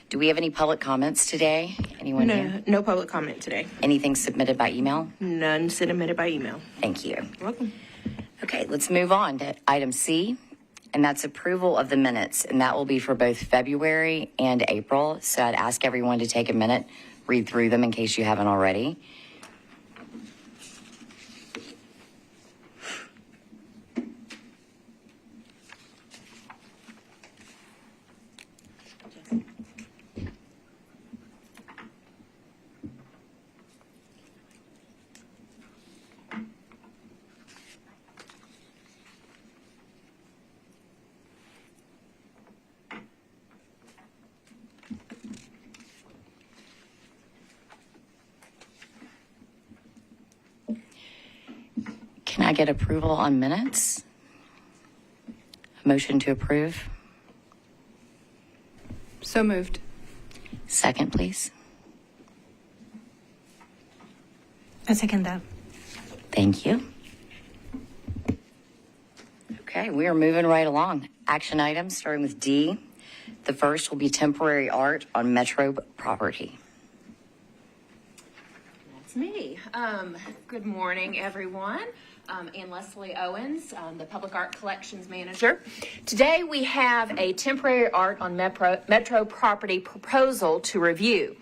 Do we have any public comments today? Anyone here? No public comment today. Anything submitted by email? None submitted by email. Thank you. You're welcome. Okay, let's move on to item C, and that's approval of the minutes, and that will be for both February and April. So I'd ask everyone to take a minute, read through them in case you haven't already. Can I get approval on minutes? A motion to approve? So moved. Second, please. I second that. Thank you. Okay, we are moving right along. Action items, starting with D. The first will be temporary art on Metro property. That's me. Good morning, everyone. Ann Leslie Owens, the Public Art Collections Manager. Today we have a temporary art on Metro property proposal to review.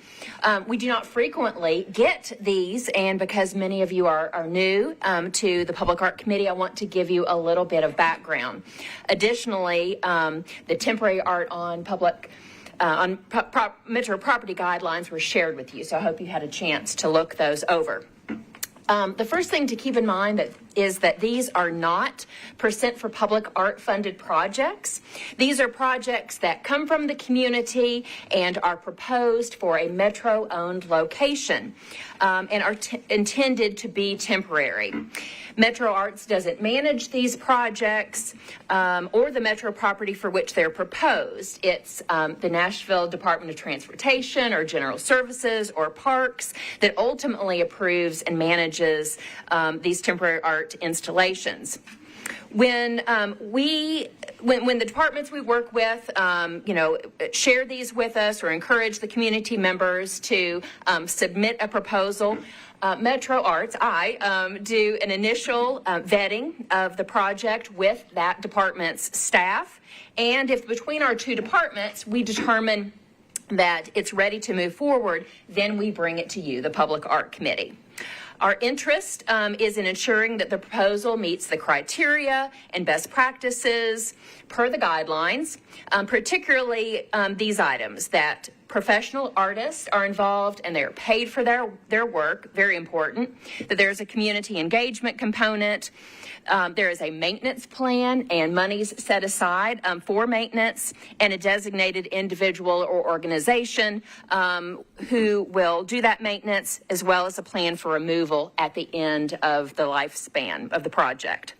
We do not frequently get these, and because many of you are new to the Public Art Committee, I want to give you a little bit of background. Additionally, the temporary art on Metro property guidelines were shared with you, so I hope you had a chance to look those over. The first thing to keep in mind is that these are not percent for public art funded projects. These are projects that come from the community and are proposed for a Metro owned location and are intended to be temporary. Metro Arts doesn't manage these projects or the Metro property for which they're proposed. It's the Nashville Department of Transportation or General Services or Parks that ultimately approves and manages these temporary art installations. When the departments we work with, share these with us or encourage the community members to submit a proposal, Metro Arts, I do an initial vetting of the project with that department's staff. And if between our two departments we determine that it's ready to move forward, then we bring it to you, the Public Art Committee. Our interest is in ensuring that the proposal meets the criteria and best practices per the guidelines, particularly these items, that professional artists are involved and they're paid for their work, very important, that there's a community engagement component, there is a maintenance plan and monies set aside for maintenance, and a designated individual or organization who will do that maintenance, as well as a plan for removal at the end of the lifespan of the project.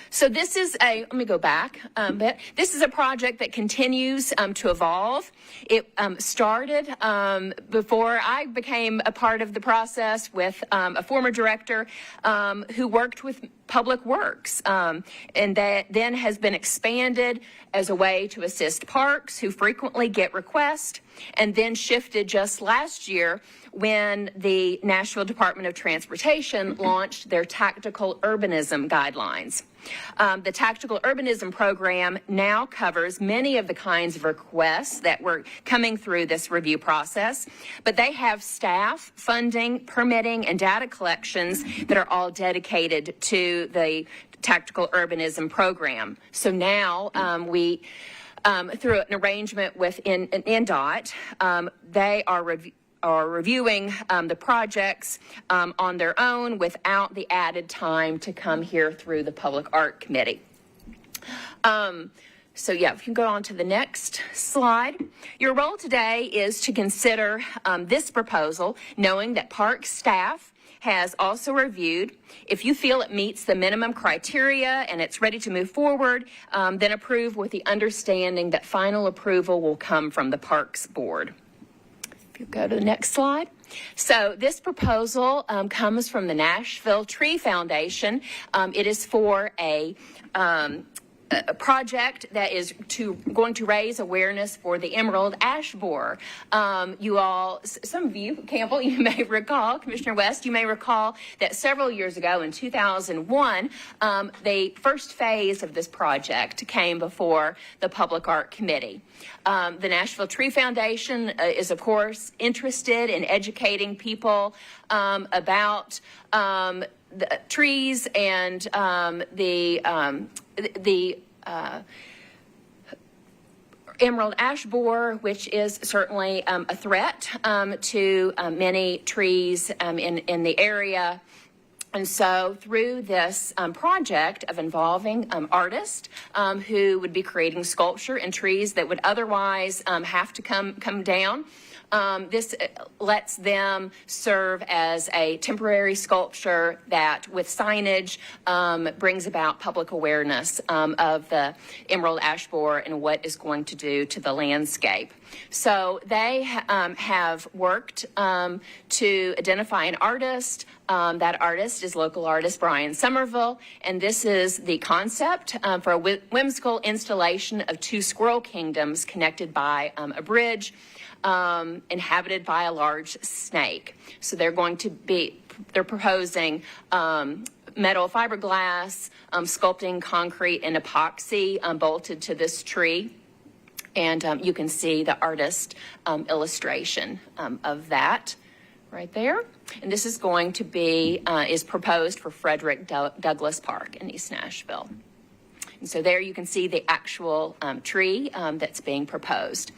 So this is let me go back a bit. This is a project that continues to evolve. It started before I became a part of the process with a former director who worked with Public Works, and that then has been expanded as a way to assist parks who frequently get requests, and then shifted just last year when the Nashville Department of Transportation launched their tactical urbanism guidelines. The Tactical Urbanism Program now covers many of the kinds of requests that were coming through this review process, but they have staff, funding, permitting, and data collections that are all dedicated to the Tactical Urbanism Program. So now we, through an arrangement with NDOT, they are reviewing the projects on their own without the added time to come here through the Public Art Committee. So yeah, if you can go on to the next slide. Your role today is to consider this proposal, knowing that park staff has also reviewed. If you feel it meets the minimum criteria and it's ready to move forward, then approve with the understanding that final approval will come from the Parks Board. If you go to the next slide. So this proposal comes from the Nashville Tree Foundation. It is for a a project that is going to raise awareness for the emerald ash borer. You all, some of you, Campbell, you may recall, Commissioner West, you may recall that several years ago in 2001, the first phase of this project came before the Public Art Committee. The Nashville Tree Foundation is, of course, interested in educating people about the trees and the emerald ash borer, which is certainly a threat to many trees in the area. And so through this project of involving artists who would be creating sculpture in trees that would otherwise have to come down, this lets them serve as a temporary sculpture that, with signage, brings about public awareness of the emerald ash borer and what it's going to do to the landscape. So they have worked to identify an artist. That artist is local artist Brian Somerville, and this is the concept for a whimsical installation of two squirrel kingdoms connected by a bridge. Inhabited by a large snake. So they're proposing metal fiberglass, sculpting concrete and epoxy bolted to this tree. And you can see the artist illustration of that right there. And this is going to be, is proposed for Frederick Douglass Park in East Nashville. And so there you can see the actual tree that's being proposed.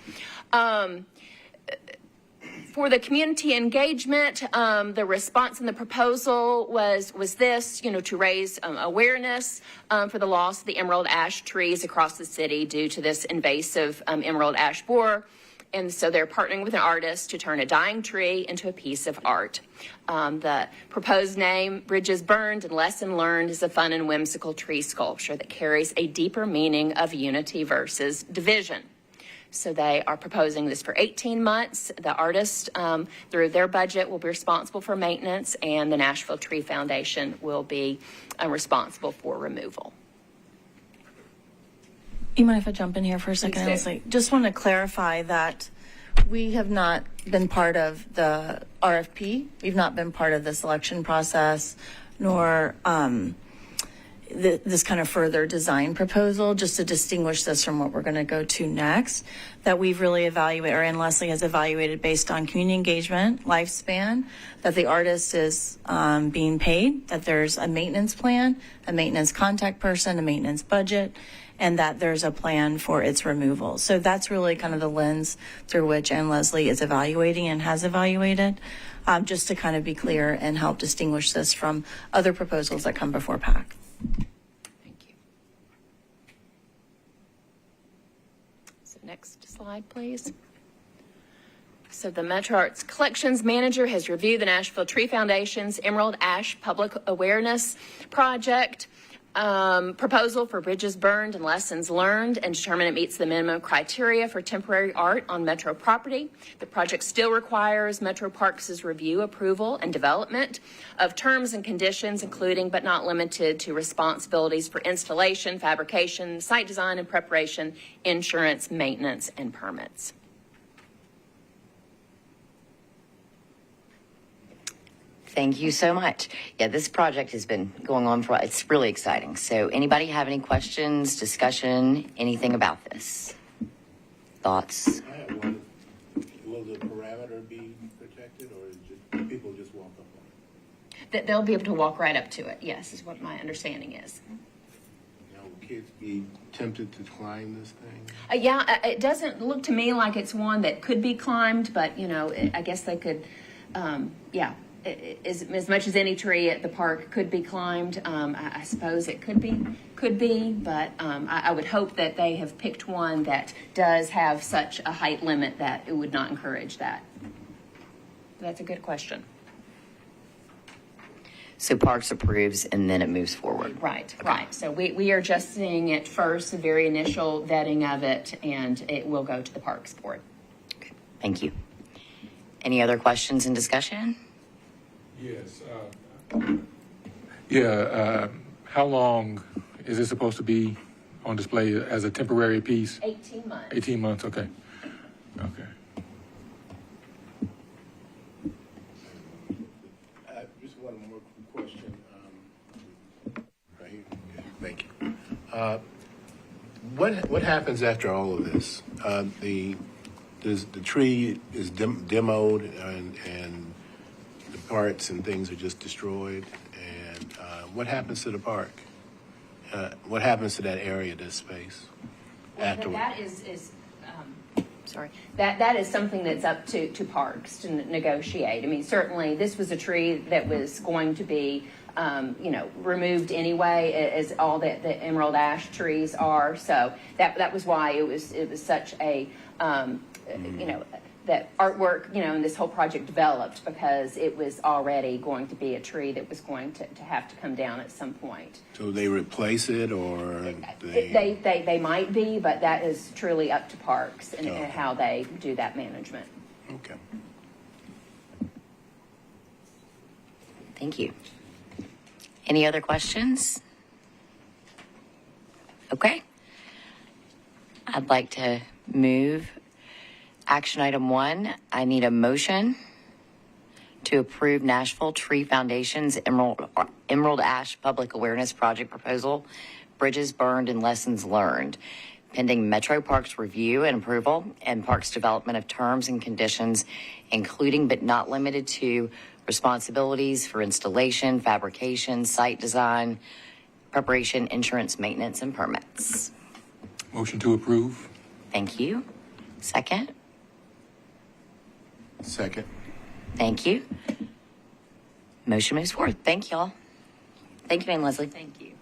For the community engagement, the response in the proposal was this, to raise awareness for the loss of the emerald ash trees across the city due to this invasive emerald ash borer. And so they're partnering with an artist to turn a dying tree into a piece of art. The proposed name, Bridges Burned and Lesson Learned, is a fun and whimsical tree sculpture that carries a deeper meaning of unity versus division. So they are proposing this for 18 months. The artist, through their budget, will be responsible for maintenance, and the Nashville Tree Foundation will be responsible for removal. You mind if I jump in here for a second? Please do. Leslie? Just want to clarify that we have not been part of the RFP. We've not been part of the selection process, nor this kind of further design proposal, just to distinguish this from what we're going to go to next, that we've really evaluated, or and Leslie has evaluated based on community engagement, lifespan, that the artist is being paid, that there's a maintenance plan, a maintenance contact person, a maintenance budget, and that there's a plan for its removal. So that's really kind of the lens through which Ann Leslie is evaluating and has evaluated, just to kind of be clear and help distinguish this from other proposals that come before PAC. Thank you. So next slide, please. So the Metro Arts Collections Manager has reviewed the Nashville Tree Foundation's Emerald Ash Public Awareness Project proposal for Bridges Burned and Lessons Learned, and determined it meets the minimum criteria for temporary art on Metro property. The project still requires Metro Parks' review, approval, and development of terms and conditions, including but not limited to responsibilities for installation, fabrication, site design and preparation, insurance, maintenance, and permits. Thank you so much. Yeah, this project has been going on for, it's really exciting. So anybody have any questions, discussion, anything about this? Thoughts? I have one. Will the parameter be protected, or is just, people just walk up on it? That they'll be able to walk right up to it, yes, is what my understanding is. Now, will kids be tempted to climb this thing? Yeah, it doesn't look to me like it's one that could be climbed, but, I guess they could, as much as any tree at the park could be climbed. I suppose it could be, but I would hope that they have picked one that does have such a height limit that it would not encourage that. That's a good question. So Parks approves and then it moves forward. Right. So we are just seeing it first, the very initial vetting of it, and it will go to the Parks Board. Okay. Thank you. Any other questions and discussion? Yes. How long is it supposed to be on display as a temporary piece? 18 months. 18 months, okay. Okay. Just one more question. Right here. Yeah, thank you. What happens after all of this? The tree is demoed and the parts and things are just destroyed. And what happens to the park? What happens to that area, that space? Afterward? That is sorry. That is something that's up to parks to negotiate. I mean, certainly this was a tree that was going to be, removed anyway, as all the emerald ash trees are. So that was why it was such a, that artwork, and this whole project developed, because it was already going to be a tree that was going to have to come down at some point. So they replace it, or They might be, but that is truly up to parks and Okay. how they do that management. Okay. Thank you. Any other questions? Okay. I'd like to move action item 1. I need a motion to approve Nashville Tree Foundation's Emerald Ash Public Awareness Project proposal, Bridges Burned and Lessons Learned, pending Metro Parks review and approval and Parks development of terms and conditions, including but not limited to responsibilities for installation, fabrication, site design, preparation, insurance, maintenance, and permits. Motion to approve? Thank you. Second? Second. Thank you. Motion moves forward. Thank y'all. Thank you, Ann Leslie. Thank you.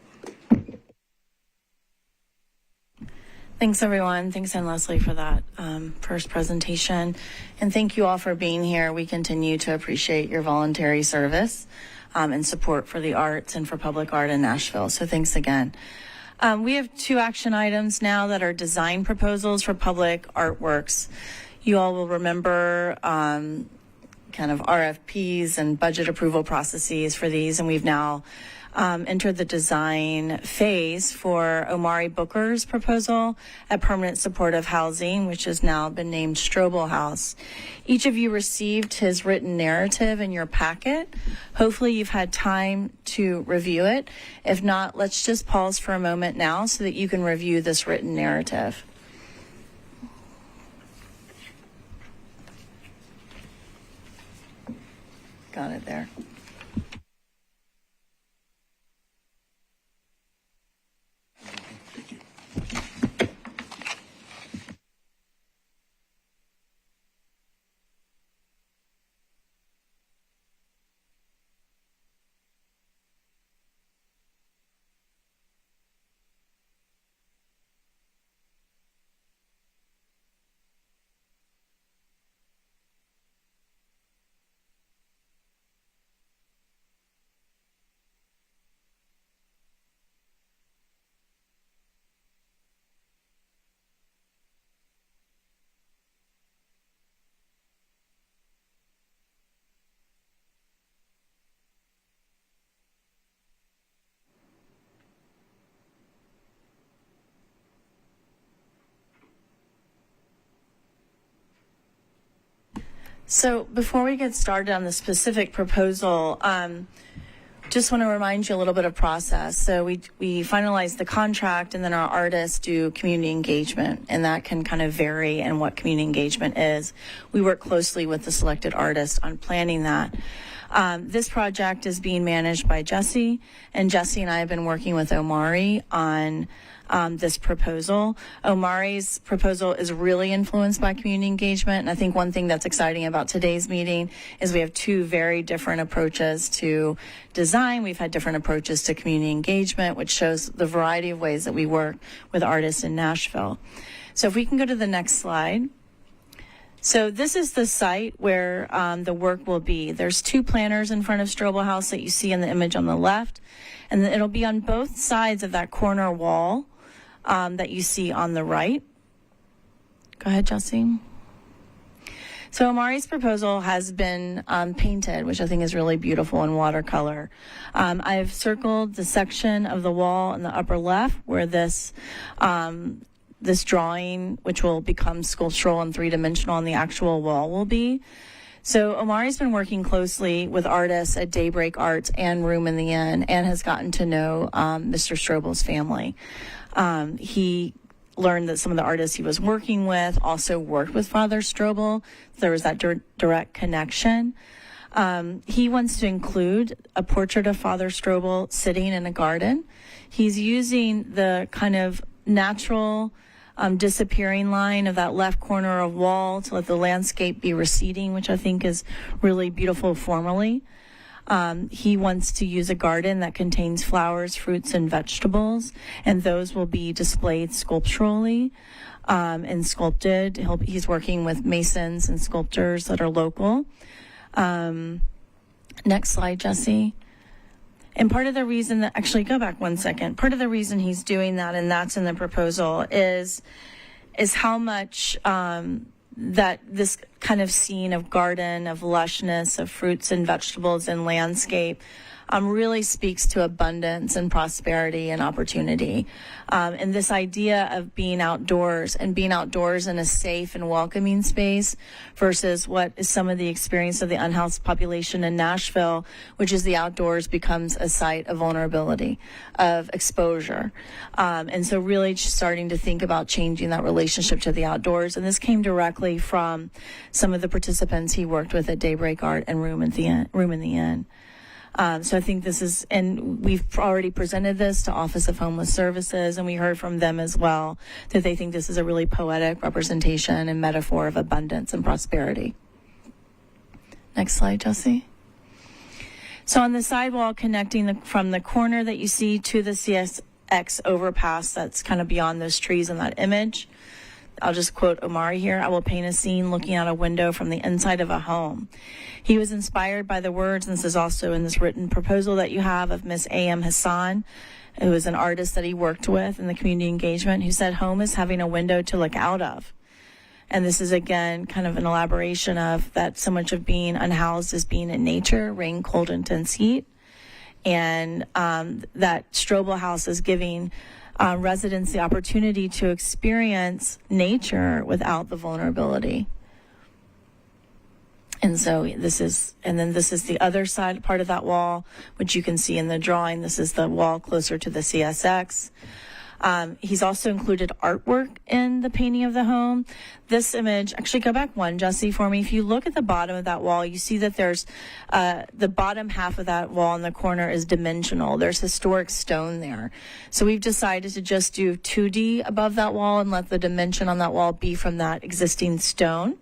Thanks, everyone. Thanks, Ann Leslie, for that first presentation. And thank you all for being here. We continue to appreciate your voluntary service and support for the arts and for public art in Nashville. So thanks again. We have 2 action items now that are design proposals for public artworks. You all will remember kind of RFPs and budget approval processes for these, and we've now entered the design phase for Omari Booker's proposal at Permanent Supportive Housing, which has now been named Strobel House. Each of you received his written narrative in your packet. Hopefully you've had time to review it. If not, let's just pause for a moment now so that you can review this written narrative. Got it there. So before we get started on the specific proposal, just want to remind you a little bit of process. So we finalize the contract, and then our artists do community engagement, and that can kind of vary in what community engagement is. We work closely with the selected artist on planning that. This project is being managed by Jesse, and Jesse and I have been working with Omari on this proposal. Omari's proposal is really influenced by community engagement, and I think one thing that's exciting about today's meeting is we have 2 very different approaches to design. We've had different approaches to community engagement, which shows the variety of ways that we work with artists in Nashville. So if we can go to the next slide. So this is the site where the work will be. There's 2 planters in front of Strobel House that you see in the image on the left, and it'll be on both sides of that corner wall that you see on the right. Go ahead, Jesse. So Amari's proposal has been painted, which I think is really beautiful in watercolor. I've circled the section of the wall in the upper left where this drawing, which will become sculptural and three-dimensional on the actual wall, will be. So Omari's been working closely with artists at Daybreak Arts and Room in the Inn and has gotten to know Mr. Strobel's family. He learned that some of the artists he was working with also worked with Father Strobel. There was that direct connection. He wants to include a portrait of Father Strobel sitting in a garden. He's using the kind of natural disappearing line of that left corner of wall to let the landscape be receding, which I think is really beautiful formally. He wants to use a garden that contains flowers, fruits, and vegetables, and those will be displayed sculpturally and sculpted. He's working with masons and sculptors that are local. Next slide, Jesse. And part of the reason that, actually go back one second, part of the reason he's doing that, and that's in the proposal, is how much that this kind of scene of garden, of lushness, of fruits and vegetables and landscape really speaks to abundance and prosperity and opportunity. And this idea of being outdoors and being outdoors in a safe and welcoming space versus what is some of the experience of the unhoused population in Nashville, which is the outdoors becomes a site of vulnerability, of exposure. And so really just starting to think about changing that relationship to the outdoors. And this came directly from some of the participants he worked with at Daybreak Art and Room in the Inn. So I think this is, and we've already presented this to Office of Homeless Services, and we heard from them as well that they think this is a really poetic representation and metaphor of abundance and prosperity. Next slide, Jesse. So on the sidewall connecting from the corner that you see to the CSX overpass that's kind of beyond those trees in that image, I'll just quote Omari here. I will paint a scene looking out a window from the inside of a home. He was inspired by the words, and this is also in this written proposal that you have, of Miss A.M. Hassan, who was an artist that he worked with in the community engagement, who said, home is having a window to look out of. And this is, again, kind of an elaboration of that so much of being unhoused is being in nature, rain, cold, intense heat. And that Strobel House is giving residents the opportunity to experience nature without the vulnerability. And so this is the other side part of that wall, which you can see in the drawing. This is the wall closer to the CSX. He's also included artwork in the painting of the home. This image, actually go back one, Jesse, for me. If you look at the bottom of that wall, you see that there's the bottom half of that wall in the corner is dimensional. There's historic stone there. So we've decided to just do 2D above that wall and let the dimension on that wall be from that existing stone.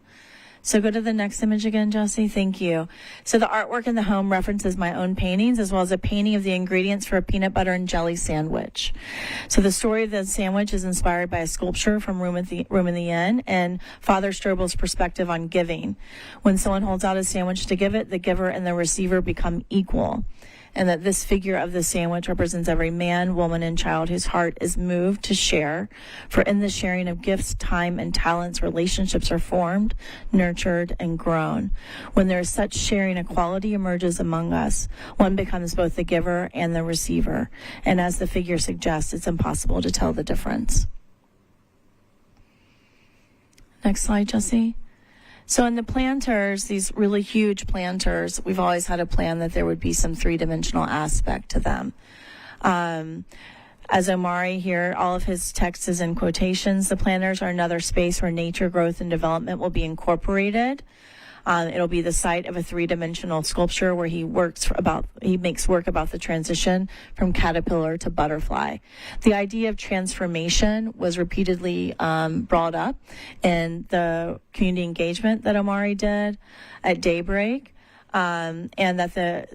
So go to the next image again, Jesse. Thank you. So the artwork in the home references my own paintings, as well as a painting of the ingredients for a peanut butter and jelly sandwich. So the story of the sandwich is inspired by a sculpture from Room in the Inn and Father Strobel's perspective on giving. When someone holds out a sandwich to give it, the giver and the receiver become equal. And that this figure of the sandwich represents every man, woman, and child whose heart is moved to share. For in the sharing of gifts, time, and talents, relationships are formed, nurtured, and grown. When there is such sharing, equality emerges among us. One becomes both the giver and the receiver. And as the figure suggests, it's impossible to tell the difference. Next slide, Jesse. So in the planters, these really huge planters, we've always had a plan that there would be some three-dimensional aspect to them. As Omari here, all of his text is in quotations. The planters are another space where nature, growth, and development will be incorporated. It'll be the site of a three-dimensional sculpture where he makes work about the transition from caterpillar to butterfly. The idea of transformation was repeatedly brought up in the community engagement that Omari did at Daybreak, and that the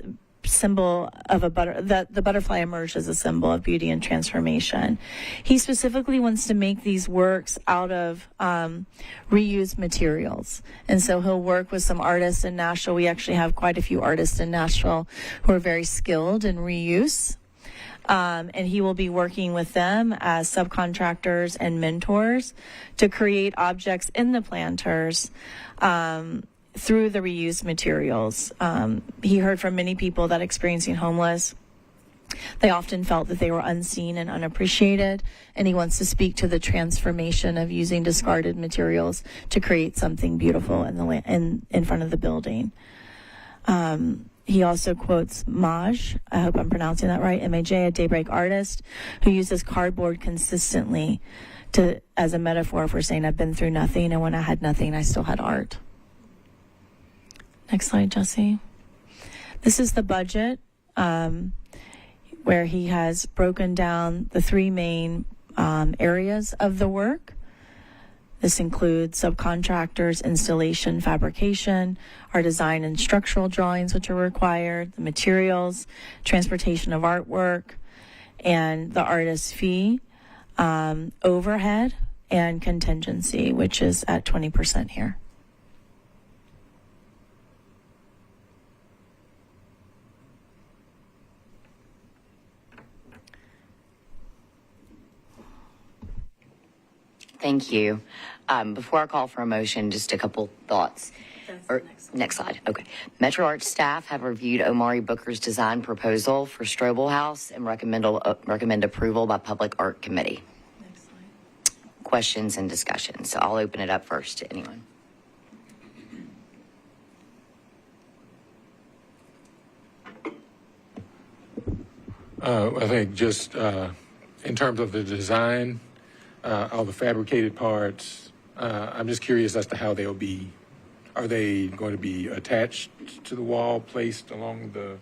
symbol of that the butterfly emerged as a symbol of beauty and transformation. He specifically wants to make these works out of reused materials. And so he'll work with some artists in Nashville. We actually have quite a few artists in Nashville who are very skilled in reuse. And he will be working with them as subcontractors and mentors to create objects in the planters through the reused materials. He heard from many people that experiencing homeless, they often felt that they were unseen and unappreciated, and he wants to speak to the transformation of using discarded materials to create something beautiful in front of the building. He also quotes Maj, I hope I'm pronouncing that right, M-A-J, a Daybreak artist who uses cardboard consistently as a metaphor for saying, I've been through nothing, and when I had nothing, I still had art. Next slide, Jesse. This is the budget where he has broken down the three main areas of the work. This includes subcontractors, installation, fabrication, our design and structural drawings, which are required, the materials, transportation of artwork, and the artist's fee, overhead, and contingency, which is at 20% here. Thank you. Before I call for a motion, just a couple thoughts. Next slide. Okay. Metro Arts staff have reviewed Omari Booker's design proposal for Strobel House and recommend approval by Public Art Committee. Next slide. Questions and discussion. So I'll open it up first to anyone. I think just in terms of the design, all the fabricated parts, I'm just curious as to how they'll be. Are they going to be attached to the wall, placed along the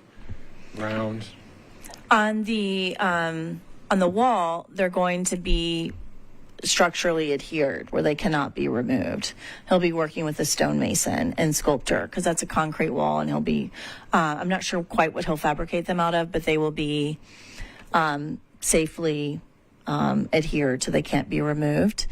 grounds? On the wall, they're going to be structurally adhered where they cannot be removed. He'll be working with a stonemason and sculptor because that's a concrete wall, and he'll be, I'm not sure quite what he'll fabricate them out of, but they will be safely adhered so they can't be removed.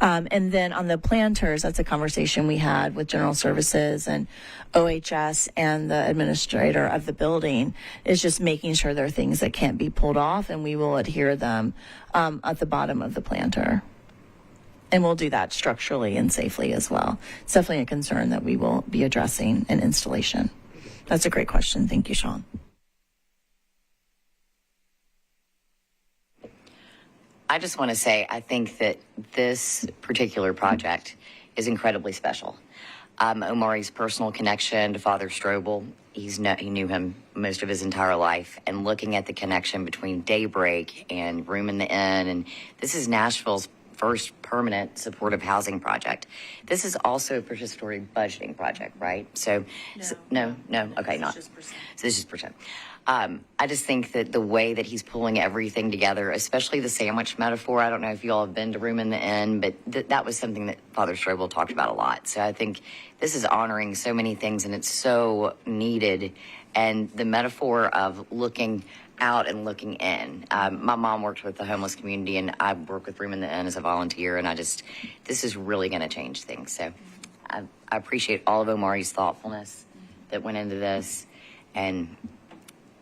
And then on the planters, that's a conversation we had with General Services and OHS and the administrator of the building, is just making sure there are things that can't be pulled off, and we will adhere them at the bottom of the planter. And we'll do that structurally and safely as well. It's definitely a concern that we will be addressing in installation. That's a great question. Thank you, Sean. I just want to say, I think that this particular project is incredibly special. Omari's personal connection to Father Strobel, he knew him most of his entire life, and looking at the connection between Daybreak and Room in the Inn, and this is Nashville's first permanent supportive housing project. This is also a participatory budgeting project, right? So, no, okay, not. So this is percent. I just think that the way that he's pulling everything together, especially the sandwich metaphor, I don't know if you all have been to Room in the Inn, but that was something that Father Strobel talked about a lot. So I think this is honoring so many things, and it's so needed. And the metaphor of looking out and looking in. My mom worked with the homeless community, and I work with Room in the Inn as a volunteer, and this is really going to change things. So I appreciate all of Omari's thoughtfulness that went into this, and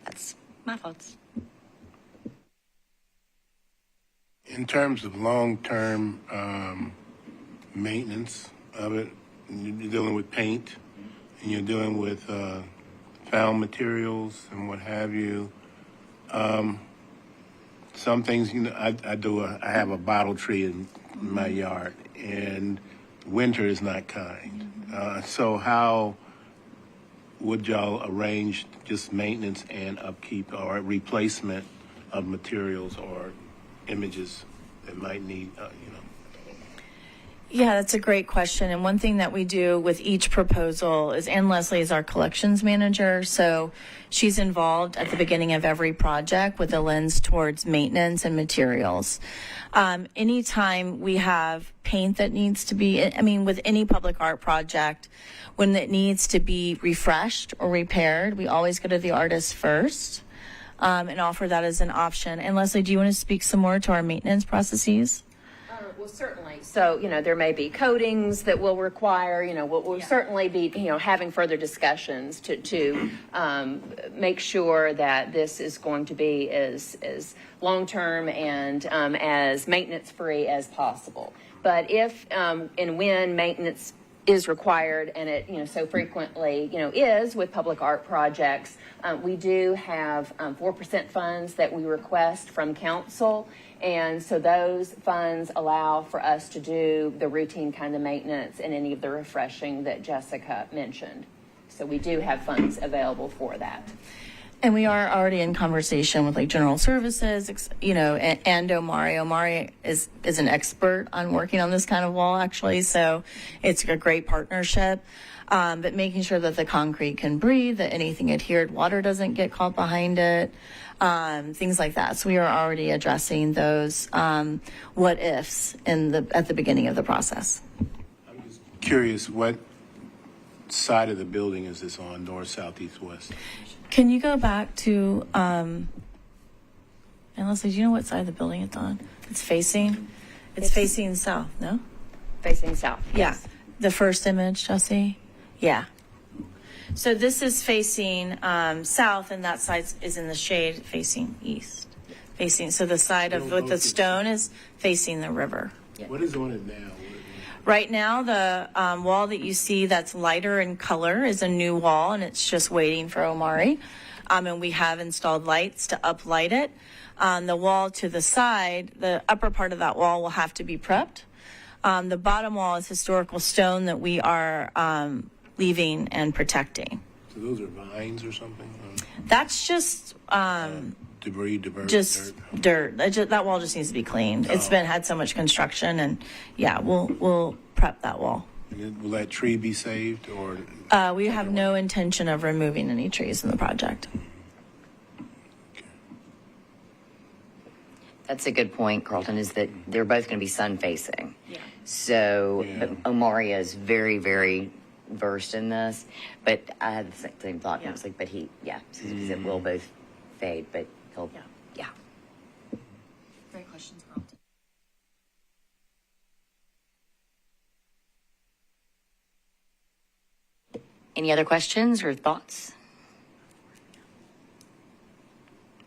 that's my thoughts. In terms of long-term maintenance of it, you're dealing with paint, and you're dealing with found materials and what have you. Some things, I have a bottle tree in my yard, and winter is not kind. So how would y'all arrange just maintenance and upkeep or replacement of materials or images that might need, Yeah, that's a great question. And one thing that we do with each proposal is Ann Leslie is our collections manager. So she's involved at the beginning of every project with a lens towards maintenance and materials. Anytime we have paint that needs to be, with any public art project, when it needs to be refreshed or repaired, we always go to the artist first and offer that as an option. And Leslie, do you want to speak some more to our maintenance processes? Well, certainly. So, there may be coatings that will require, we'll certainly be, having further discussions to make sure that this is going to be as long-term and as maintenance-free as possible. But if and when maintenance is required, and it, so frequently, is with public art projects. We do have 4% funds that we request from council, and so those funds allow for us to do the routine kind of maintenance and any of the refreshing that Jessica mentioned. So we do have funds available for that. And we are already in conversation with like General Services, and Omari. Omari is an expert on working on this kind of wall, actually. So it's a great partnership. But making sure that the concrete can breathe, that anything adhered water doesn't get caught behind it, things like that. So we are already addressing those what ifs at the beginning of the process. I'm just curious, what side of the building is this on, north, south, east, west? Can you go back to, and Leslie, do you know what side of the building it's on? It's facing south, no? Facing south. Yeah. The first image, Jesse? Yeah. So this is facing south, and that side is in the shade facing east. So the side with the stone is facing the river. What is on it now? Right now, the wall that you see that's lighter in color is a new wall, and it's just waiting for Omari. And we have installed lights to uplight it. The wall to the side, the upper part of that wall will have to be prepped. The bottom wall is historical stone that we are leaving and protecting. So those are vines or something? That's just Debris, dirt? dirt. That wall just needs to be cleaned. It's had so much construction, and yeah, we'll prep that wall. And then will that tree be saved, or? We have no intention of removing any trees in the project. That's a good point, Carlton, is that they're both going to be sun facing. Yeah. So Yeah. Omari is very, very versed in this, but I had the same thought. I was like, but because it will both fade, but he'll, yeah. Great questions, Carlton. Any other questions or thoughts?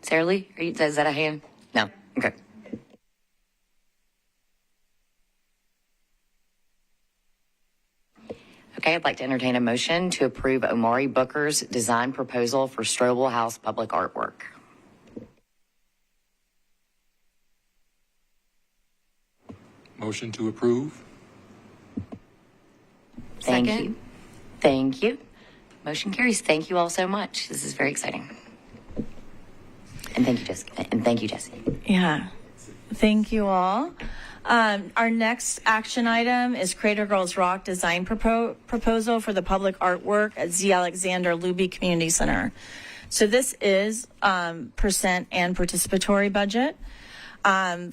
Sarah Lee, is that a hand? No. Okay. Okay, I'd like to entertain a motion to approve Omari Booker's design proposal for Strobel House public artwork. Motion to approve. Thank Second. you. Thank you. Motion carries. Thank you all so much. This is very exciting. And thank you, Jessica. And thank you, Jesse. Yeah. Thank you all. Our next action item is Creator Girls Rock design proposal for the public artwork at Z. Alexander Luby Community Center. So this is percent and participatory budget.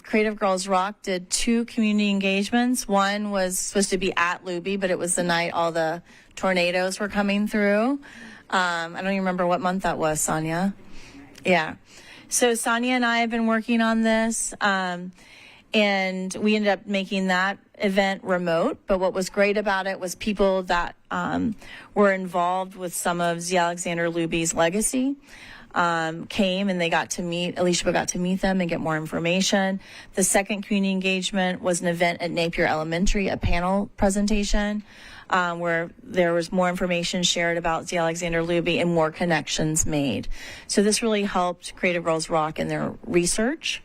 Creative Girls Rock did 2 community engagements. One was supposed to be at Luby, but it was the night all the tornadoes were coming through. I don't even remember what month that was, Sonia. Yeah. So Sonia and I have been working on this, and we ended up making that event remote. But what was great about it was people that were involved with some of Z. Alexander Luby's legacy came, and they got to meet, Alicia got to meet them and get more information. The second community engagement was an event at Napier Elementary, a panel presentation, where there was more information shared about Z. Alexander Luby and more connections made. So this really helped Creative Girls Rock in their research,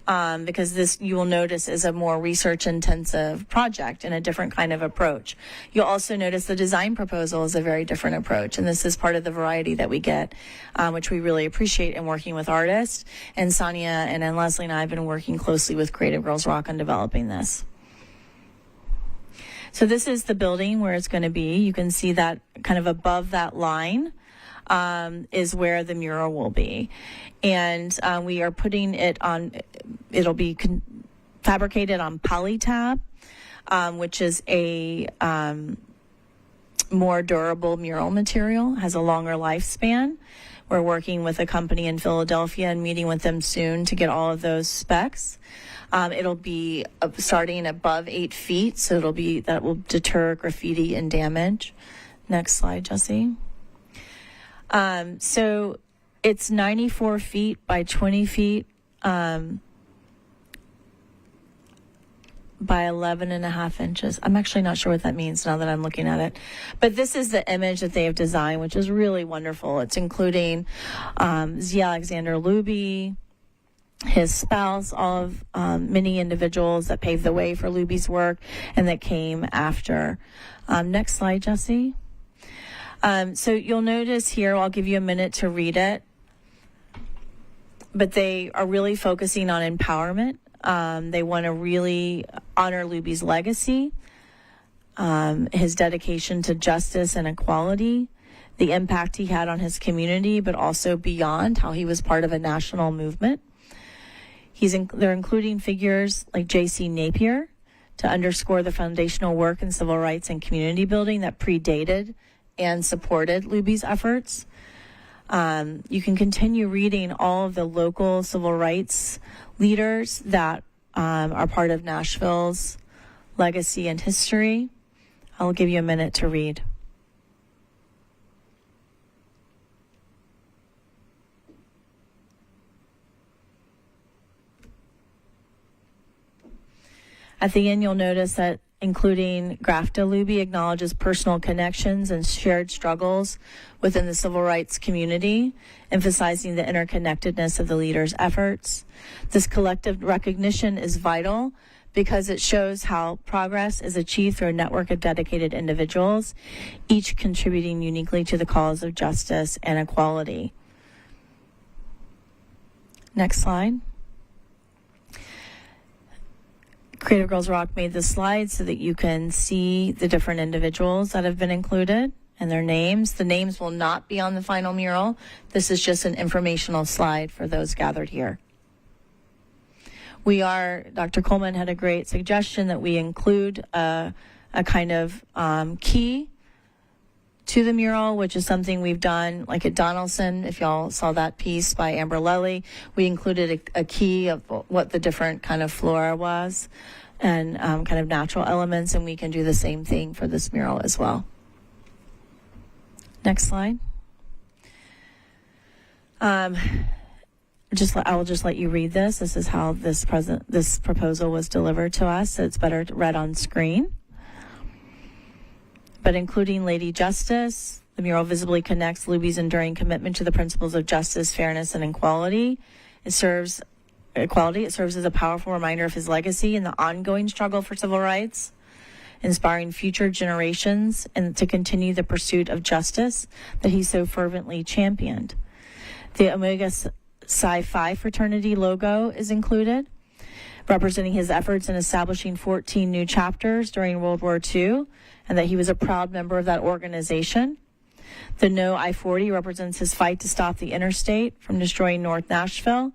because this, you will notice, is a more research-intensive project and a different kind of approach. You'll also notice the design proposal is a very different approach, and this is part of the variety that we get, which we really appreciate in working with artists. And Sonia and then Leslie and I have been working closely with Creative Girls Rock on developing this. So this is the building where it's going to be. You can see that kind of above that line is where the mural will be. And we are putting it on, it'll be fabricated on Polytab, which is a more durable mural material, has a longer lifespan. We're working with a company in Philadelphia and meeting with them soon to get all of those specs. It'll be starting above 8 feet, so that will deter graffiti and damage. Next slide, Jesse. So it's 94 feet by 20 feet by by 11.5 inches. I'm actually not sure what that means now that I'm looking at it. But this is the image that they have designed, which is really wonderful. It's including Z. Alexander Luby, his spouse, all of many individuals that paved the way for Luby's work and that came after. Next slide, Jesse. So you'll notice here, I'll give you a minute to read it, but they are really focusing on empowerment. They want to really honor Luby's legacy, his dedication to justice and equality, the impact he had on his community, but also beyond, how he was part of a national movement. They're including figures like J.C. Napier to underscore the foundational work in civil rights and community building that predated and supported Luby's efforts. You can continue reading all of the local civil rights leaders that are part of Nashville's legacy and history. I'll give you a minute to read. At the end, you'll notice that including Grafta Luby acknowledges personal connections and shared struggles within the civil rights community, emphasizing the interconnectedness of the leaders' efforts. This collective recognition is vital because it shows how progress is achieved through a network of dedicated individuals, each contributing uniquely to the cause of justice and equality. Next slide. Creative Girls Rock made this slide so that you can see the different individuals that have been included and their names. The names will not be on the final mural. This is just an informational slide for those gathered here. Dr. Coleman had a great suggestion that we include a kind of key to the mural, which is something we've done like at Donaldson. If y'all saw that piece by Amber Lely, we included a key of what the different kind of flora was and kind of natural elements, and we can do the same thing for this mural as well. Next slide. I will just let you read this. This is how this proposal was delivered to us. So it's better read on screen. But including Lady Justice, the mural visibly connects Luby's enduring commitment to the principles of justice, fairness, and equality. It serves as a powerful reminder of his legacy and the ongoing struggle for civil rights, inspiring future generations and to continue the pursuit of justice that he so fervently championed. The Omega Psi Phi fraternity logo is included, representing his efforts in establishing 14 new chapters during World War II, and that he was a proud member of that organization. The No I-40 represents his fight to stop the interstate from destroying North Nashville.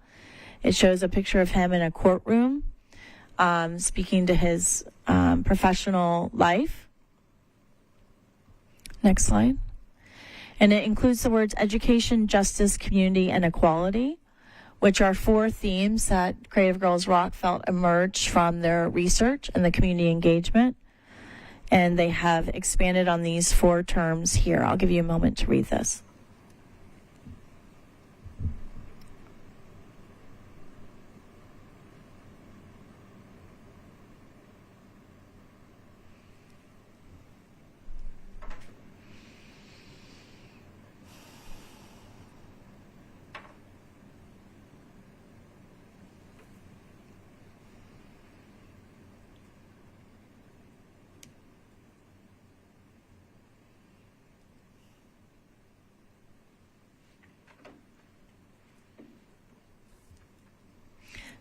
It shows a picture of him in a courtroom, speaking to his professional life. Next slide. And it includes the words education, justice, community, and equality, which are 4 themes that Creative Girls Rock felt emerged from their research and the community engagement. And they have expanded on these 4 terms here. I'll give you a moment to read this.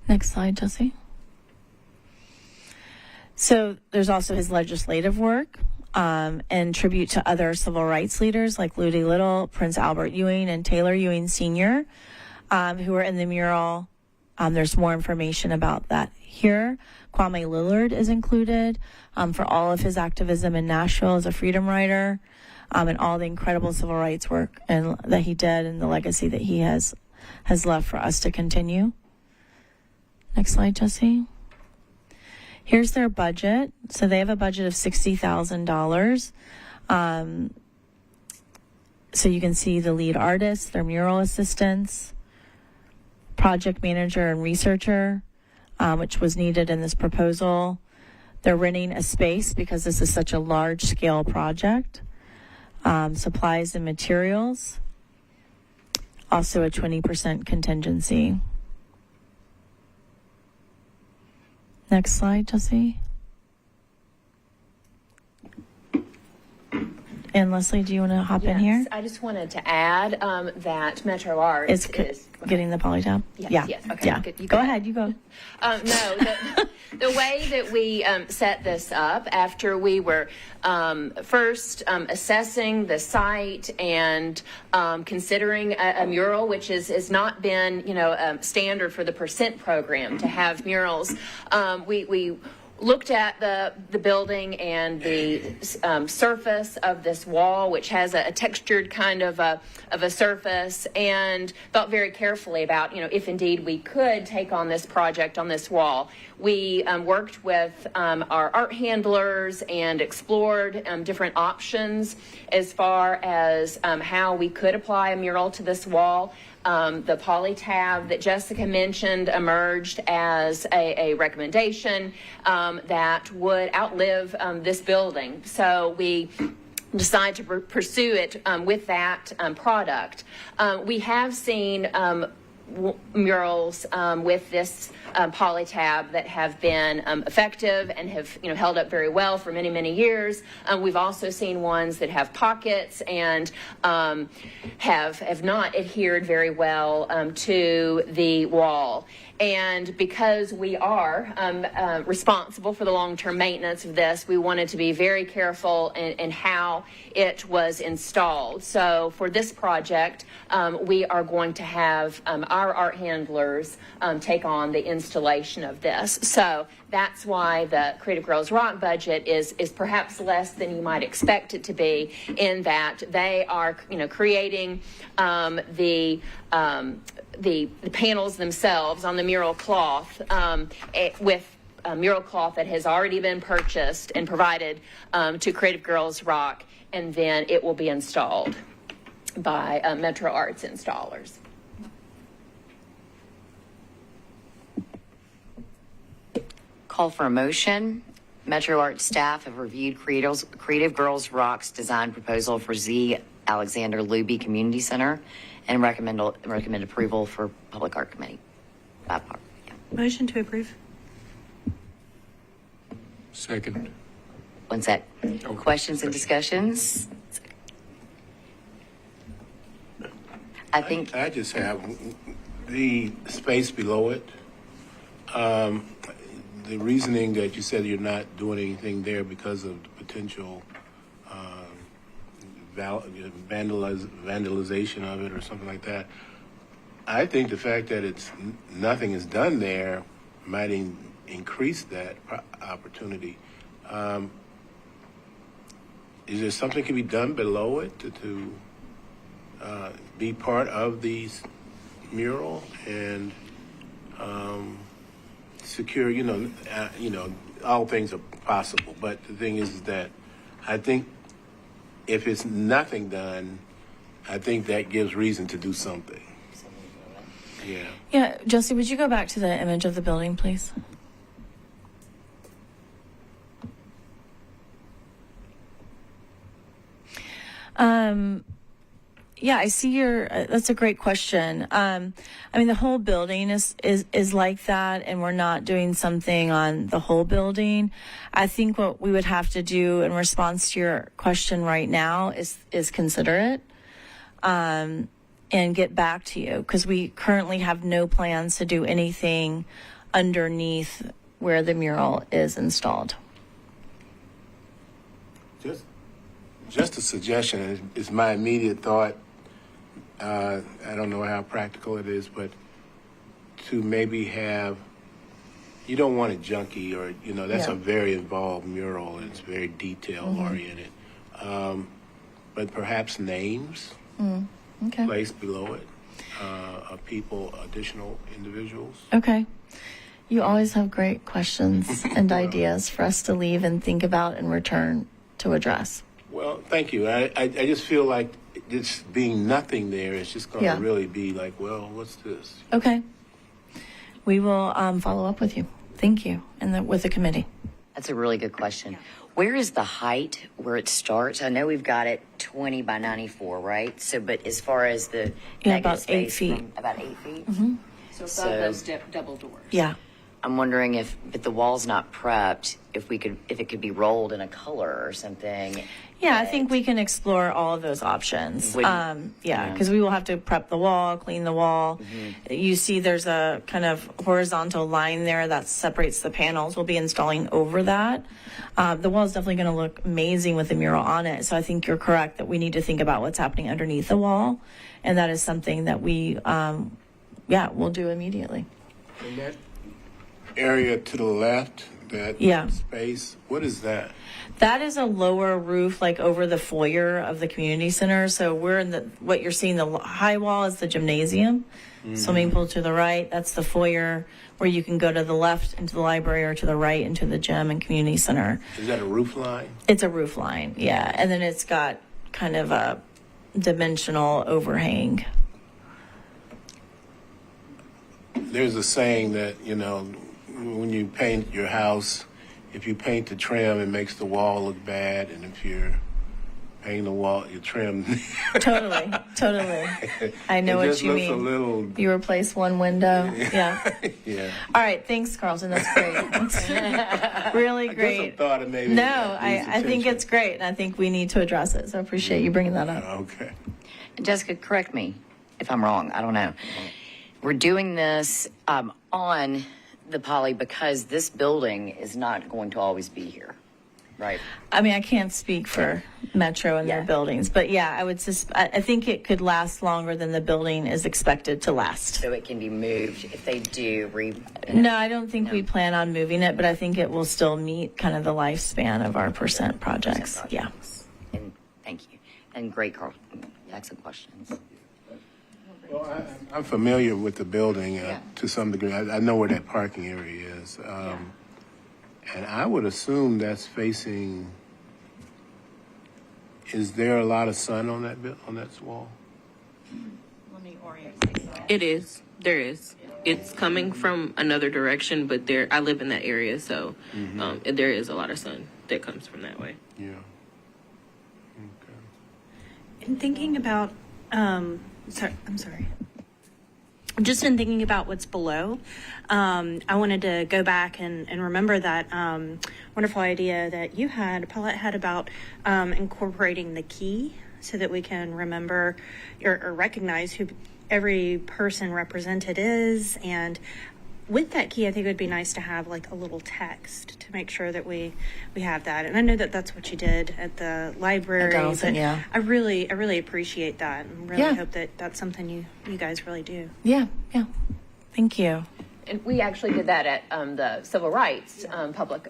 Next slide, Jesse. So there's also his legislative work and tribute to other civil rights leaders like Ludi Little, Prince Albert Ewing, and Taylor Ewing Sr., who are in the mural. There's more information about that here. Kwame Lillard is included for all of his activism in Nashville as a freedom rider and all the incredible civil rights work that he did and the legacy that he has left for us to continue. Next slide, Jesse. Here's their budget. So they have a budget of $60,000. So you can see the lead artist, their mural assistants, project manager and researcher, which was needed in this proposal, They're renting a space because this is such a large scale project. Supplies and materials. Also a 20% contingency. Next slide, Jesse. And Leslie, do you want to hop in here? Yes, I just wanted to add that Metro Arts is Getting the polytab? Yes, yes. Okay, Yeah. good. You Go go ahead, you go. No, the way that we set this up after we were first assessing the site and considering a mural, which has not been, standard for the percent program to have murals, we looked at the building and the surface of this wall, which has a textured kind of a surface, and thought very carefully about, if indeed we could take on this project on this wall. We worked with our art handlers and explored different options as far as how we could apply a mural to this wall. The polytab that Jessica mentioned emerged as a recommendation that would outlive this building. So we decided to pursue it with that product. We have seen murals with this polytab that have been effective and have held up very well for many, many years. We've also seen ones that have pockets and have not adhered very well to the wall. And because we are responsible for the long-term maintenance of this, we wanted to be very careful in how it was installed. So for this project, we are going to have our art handlers take on the installation of this. So that's why the Creative Girls Rock budget is perhaps less than you might expect it to be, in that they are creating the panels themselves on the mural cloth with mural cloth that has already been purchased and provided to Creative Girls Rock, and then it will be installed by Metro Arts installers. Call for a motion. Metro Arts staff have reviewed Creative Girls Rock's design proposal for Z. Alexander Luby Community Center and recommend approval for Public Art Committee. Motion to approve. Second. One sec. Questions and discussions? I think I just have the space below it. The reasoning that you said you're not doing anything there because of the potential vandalization of it or something like that. I think the fact that nothing is done there might increase that opportunity. Is there something can be done below it to be part of the mural and secure? All things are possible, but the thing is that I think if it's nothing done, I think that gives reason to do something. Yeah. Yeah, Jesse, would you go back to the image of the building, please? Yeah, I see that's a great question. I mean, the whole building is like that, and we're not doing something on the whole building. I think what we would have to do in response to your question right now is consider it, and get back to you, because we currently have no plans to do anything underneath where the mural is installed. Just a suggestion is my immediate thought. I don't know how practical it is, but to maybe you don't want it junky or, that's a very involved mural and it's very detail oriented. But perhaps names placed below it of people, additional individuals. Okay. You always have great questions and ideas for us to leave and think about and return to address. Well, thank you. I just feel like it's being nothing there. It's just going to really be like, well, what's this? Okay. We will follow up with you. Thank you. And with the committee. That's a really good question. Where is the height where it starts? I know we've got it 20 by 94, right? So, but as far as the Yeah, negative about 8 space feet. from- about 8 feet. So above So- those double doors. Yeah. I'm wondering if the wall's not prepped, if it could be rolled in a color or something. Yeah, I think we can explore all of those options. Would- Yeah, yeah. because we will have to prep the wall, clean the wall. You see there's a kind of horizontal line there that separates the panels. We'll be installing over that. The wall is definitely going to look amazing with the mural on it. So I think you're correct that we need to think about what's happening underneath the wall. And that is something that we, we'll do immediately. And that area to the left, that Yeah. space, what is that? That is a lower roof, like over the foyer of the community center. So we're in what you're seeing, the high wall is the gymnasium, swimming pool to the right. That's the foyer where you can go to the left into the library or to the right into the gym and community center. Is that a roof line? It's a roof line, yeah. And then it's got kind of a dimensional overhang. There's a saying that, when you paint your house, if you paint the trim, it makes the wall look bad, and if you're painting the wall, you trim. Totally. I know It what just you looks mean. a little, You replace one window. Yeah. yeah. All right. Thanks, Carlton. That's great. That's really I great. just thought it maybe. No, that needs I think attention. it's great, and I think we need to address it. So I appreciate you bringing that up. Okay. Jessica, correct me if I'm wrong. I don't know. We're doing this on the Poly because this building is not going to always be here, right? I mean, I can't speak for Metro and their Yeah. buildings, but yeah, I think it could last longer than the building is expected to last. So it can be moved if they do No, I don't think we plan on moving it, but I think it will still meet kind of the lifespan of our percent projects. Yeah. And thank you. And great, Carl. Excellent questions. Well, I'm familiar with the building to some degree. I know where that parking area is. And I would assume that's facing, is there a lot of sun on that wall? Let me orient. It is. There is. It's coming from another direction, but I live in that area, so there is a lot of sun that comes from that way. Yeah. Okay. In thinking about, just in thinking about what's below, I wanted to go back and remember that wonderful idea that you had, Paulette had, about incorporating the key so that we can remember or recognize who every person represented is. And with that key, I think it would be nice to have like a little text to make sure that we have that. And I know that that's what you did at the library. At Donaldson, but yeah. I really appreciate that, and really Yeah. hope that that's something you guys really do. Yeah. Thank you. And we actually did that at the Civil Rights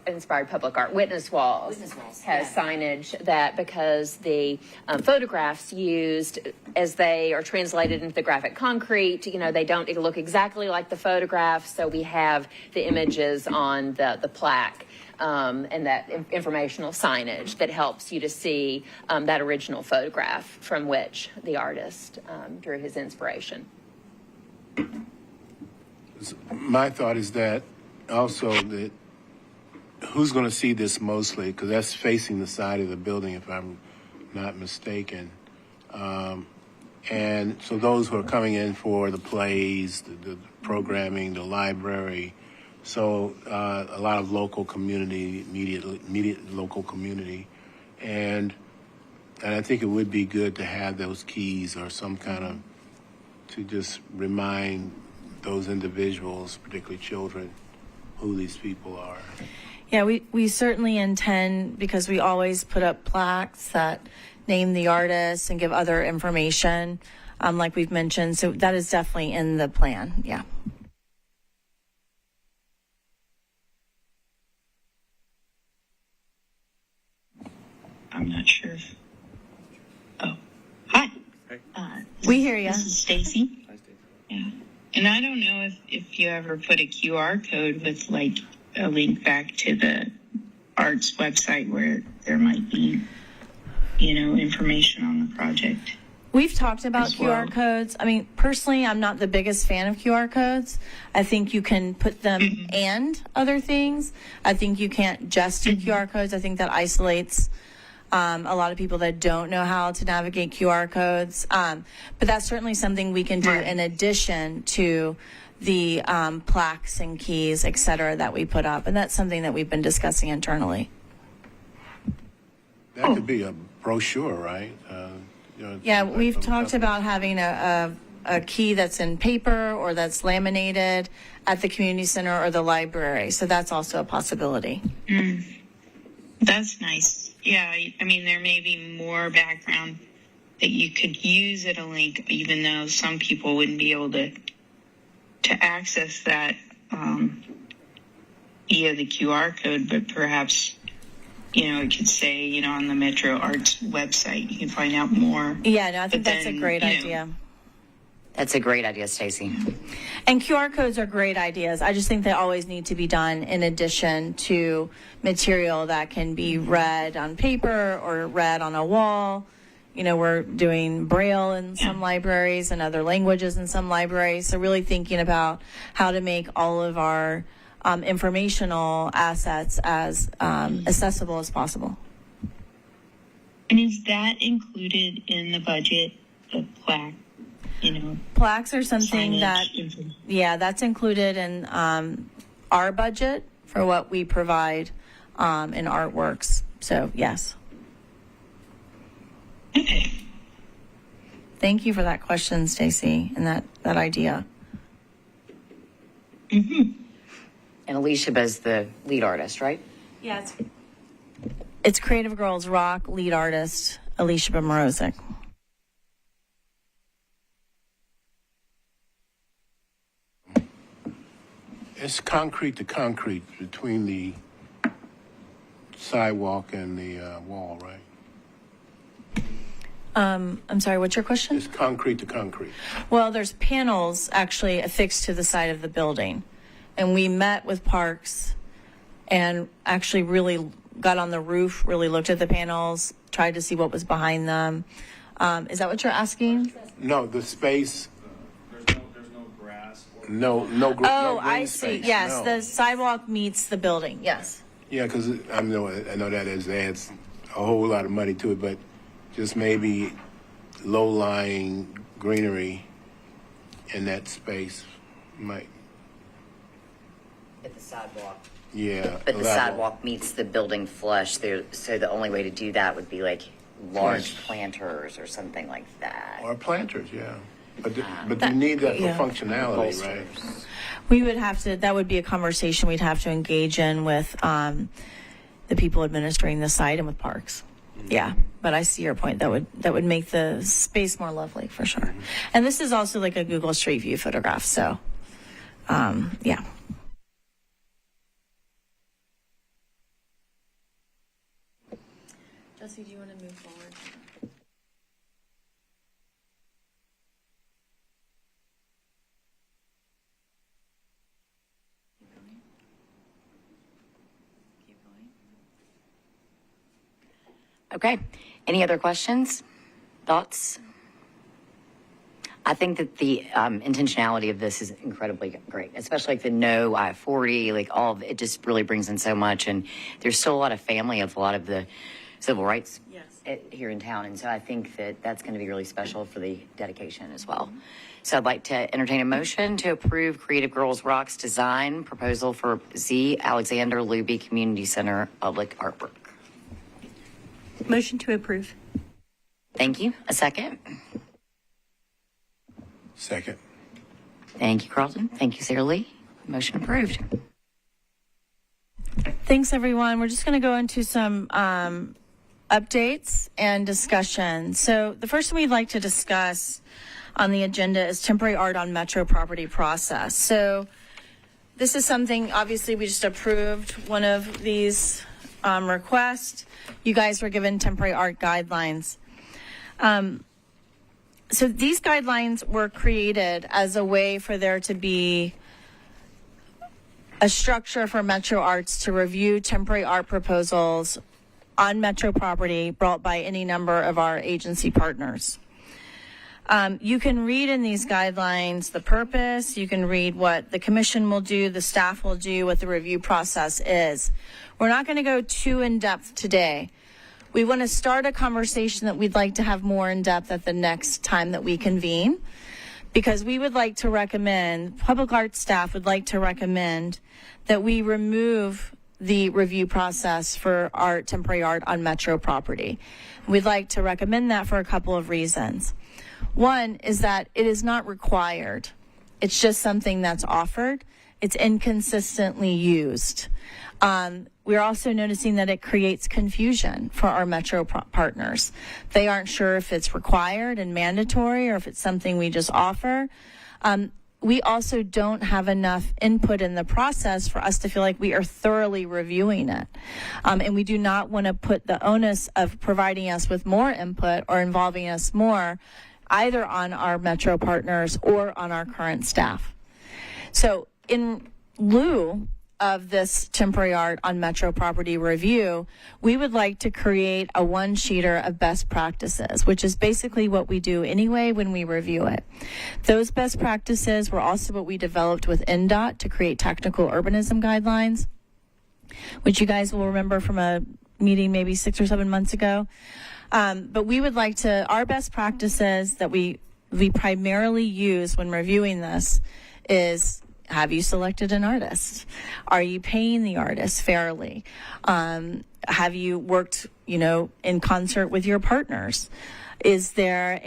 Inspired Public Art Witness Walls. Has signage that, because the photographs used as they are translated into the graphic concrete, they don't look exactly like the photographs. So we have the images on the plaque and that informational signage that helps you to see that original photograph from which the artist drew his inspiration. My thought is that also that who's going to see this mostly, because that's facing the side of the building, if I'm not mistaken. And so those who are coming in for the plays, the programming, the library, so a lot of local community, immediate local community. And I think it would be good to have those keys or some kind of, to just remind those individuals, particularly children, who these people are. Yeah, we certainly intend, because we always put up plaques that name the artists and give other information, like we've mentioned. So that is definitely in the plan. Yeah. I'm not sure. Oh, hi. We hear you. This is Stacy. Yeah. And I don't know if you ever put a QR code with like a link back to the arts website where there might be, information on the project. We've talked about As well. QR codes. I mean, personally, I'm not the biggest fan of QR codes. I think you can put them and other things. I think you can't just do QR codes. I think that isolates a lot of people that don't know how to navigate QR codes. But that's certainly something we can do Right. in addition to the plaques and keys, et cetera, that we put up. And that's something that we've been discussing internally. That could be a brochure, right? Yeah, we've talked about having a key that's in paper or that's laminated at the community center or the library. So that's also a possibility. That's nice. Yeah, I mean, there may be more background that you could use at a link, even though some people wouldn't be able to access that via the QR code, but perhaps, it could say, on the Metro Arts website, you can find out more. Yeah, no, I think But that's a then, great you know, idea. That's a great idea, Stacy. And QR codes are great ideas. I just think they always need to be done in addition to material that can be read on paper or read on a wall. We're doing Braille in some libraries and other languages in some libraries. So really thinking about how to make all of our informational assets as accessible as possible. And is that included in the budget, the plaque? Plaques are something Signage, that, yeah, that's included in our budget for what we provide in artworks. So, yes. Okay. Thank you for that question, Stacy, and that idea. And Alicia is the lead artist, right? Yeah, it's Creative Girls Rock lead artist, Alicia Morozic. It's concrete to concrete between the sidewalk and the wall, right? I'm sorry, what's your question? It's concrete to concrete. Well, there's panels actually affixed to the side of the building. And we met with Parks and actually really got on the roof, really looked at the panels, tried to see what was behind them. Is that what you're asking? No, the space, There's no grass or no Oh, green I see. space, Yes, no. the sidewalk meets the building. Yes. Yeah, because I know that adds a whole lot of money to it, but just maybe low-lying greenery in that space might, At the sidewalk. yeah. But the allow- sidewalk meets the building flush there, so the only way to do that would be like large planters or something like that. Or planters, yeah. But you need that for yeah. functionality, right? We would have to, that would be a conversation we'd have to engage in with the people administering the site and with Parks. Yeah, but I see your point. That would make the space more lovely for sure. And this is also like a Google Street View photograph, so yeah. Jesse, do you want to move forward? Keep going. Okay. Any other questions? Thoughts? I think that the intentionality of this is incredibly great, especially like the no I-40, like all of it just really brings in so much. And there's still a lot of family of a lot of the civil rights here in town. And so I think that that's going to be really special for the dedication as well. So I'd like to entertain a motion to approve Creative Girls Rock's design proposal for Z. Alexander Luby Community Center public artwork. Motion to approve. Thank you. A second. Second. Thank you, Carlton. Thank you, Sarah Lee. Motion approved. Thanks, everyone. We're just going to go into some updates and discussion. So the first thing we'd like to discuss on the agenda is temporary art on Metro property process. So this is something, obviously, we just approved one of these requests. You guys were given temporary art guidelines. So these guidelines were created as a way for there to be a structure for Metro Arts to review temporary art proposals on Metro property brought by any number of our agency partners. You can read in these guidelines the purpose, you can read what the commission will do, the staff will do, what the review process is. We're not going to go too in-depth today. We want to start a conversation that we'd like to have more in-depth at the next time that we convene, because we would like to recommend, public arts staff would like to recommend that we remove the review process for art, temporary art on Metro property. We'd like to recommend that for a couple of reasons. One is that it is not required. It's just something that's offered. It's inconsistently used. We're also noticing that it creates confusion for our Metro partners. They aren't sure if it's required and mandatory or if it's something we just offer. We also don't have enough input in the process for us to feel like we are thoroughly reviewing it. And we do not want to put the onus of providing us with more input or involving us more either on our Metro partners or on our current staff. So in lieu of this temporary art on Metro property review, we would like to create a one-sheeter of best practices, which is basically what we do anyway when we review it. Those best practices were also what we developed with NDOT to create technical urbanism guidelines, which you guys will remember from a meeting maybe 6 or 7 months ago. But we would like to, our best practices that we primarily use when reviewing this is, have you selected an artist? Are you paying the artist fairly? Have you worked, in concert with your partners? Was there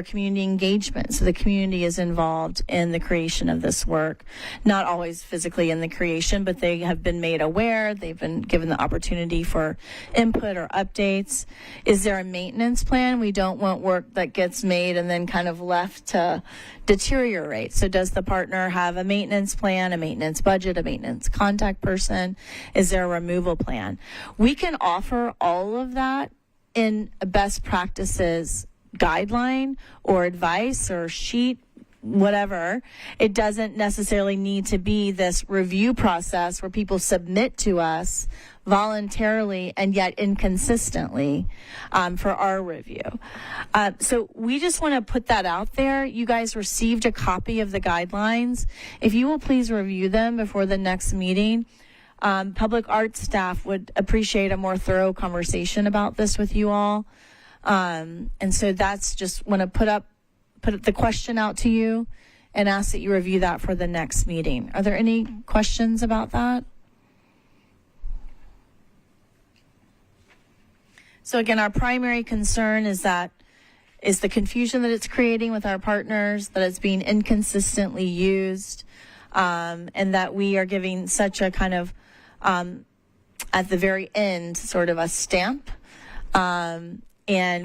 community engagement? So the community is involved in the creation of this work, not always physically in the creation, but they have been made aware. They've been given the opportunity for input or updates. Is there a maintenance plan? We don't want work that gets made and then kind of left to deteriorate. So does the partner have a maintenance plan, a maintenance budget, a maintenance contact person? Is there a removal plan? We can offer all of that in a best practices guideline or advice or sheet, whatever. It doesn't necessarily need to be this review process where people submit to us voluntarily and yet inconsistently for our review. So we just want to put that out there. You guys received a copy of the guidelines. If you will please review them before the next meeting. Public arts staff would appreciate a more thorough conversation about this with you all. And so that's just want to put the question out to you and ask that you review that for the next meeting. Are there any questions about that? So again, our primary concern is the confusion that it's creating with our partners, that it's being inconsistently used, and that we are giving such a kind of at the very end, sort of a stamp. And